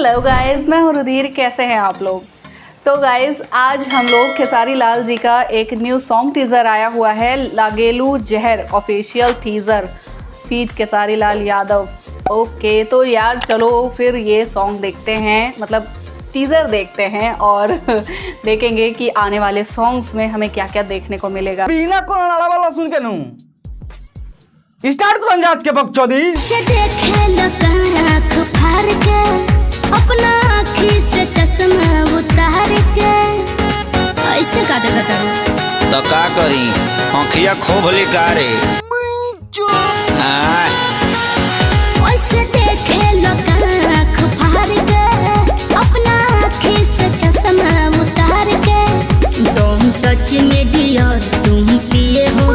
Hello guys, मैं हूँ रुधिर। कैसे हैं आप लोग? तो गाइस आज हम लोग खेसारी लाल जी का एक न्यू सॉन्ग टीज़र आया हुआ है, लागेलू जहर official teaser feet Khesari Lal Yadav. ओके तो यार चलो फिर ये सॉन्ग देखते हैं, मतलब टीज़र देखते हैं और देखेंगे कि आने वाले सॉन्ग्स में हमें क्या क्या देखने को मिलेगा। बिना कोन लड़ा वाला सुन के नू स्टार्ट करो अंदाज के बकचोदी से देखे लोग आँख फाड़ के अपना आँखी से चश्मा उतार के ऐसे का देखा करो तो का करी आँखिया खोब लिकारे ऐसे देखे लोग आँख फाड़ के अपना आँखी से चश्मा उतार के तुम सच में डियर तुम पिए हो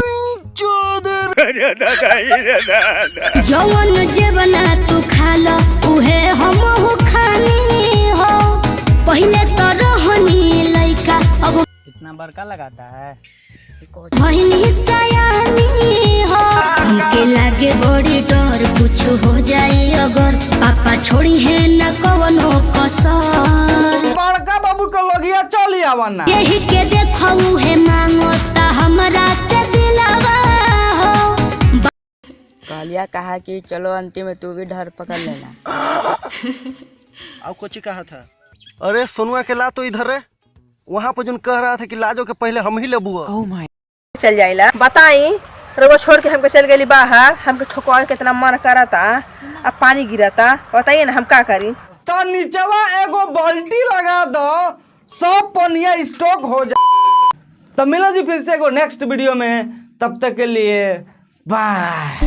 जवन जेवना तू खाला उहे हम हो खानी हो पहले तो रहनी लइका अब इतना बड़का लगाता है बहिनी सयानी हो हमके लागे बड़ी डर कुछ हो जाए अगर पापा छोड़ी है न कवनो कसर बड़का बाबू को लगिया चली आवाना यही के देखऊ है मांगोता हमरा से दिलावा हो। कालिया कहा कि चलो अंतिम में तू भी डर पकड़ लेना। अब कुछ कहा था? अरे सोनुआ के ला तो इधर है, वहाँ पर जो कह रहा था कि लाजो के पहले हम ही लेबुआ। चल जाइला बताई रोबो छोड़ के हमको चल गई बाहर, हमको ठोकवा कितना मन करता, अब पानी गिरता, बताइए ना हम का करी। तो नीचवा एगो बाल्टी लगा दो, सब पनिया स्टॉक हो जा। तो मिलो जी फिर से एगो नेक्स्ट वीडियो में, तब तक के लिए बाय।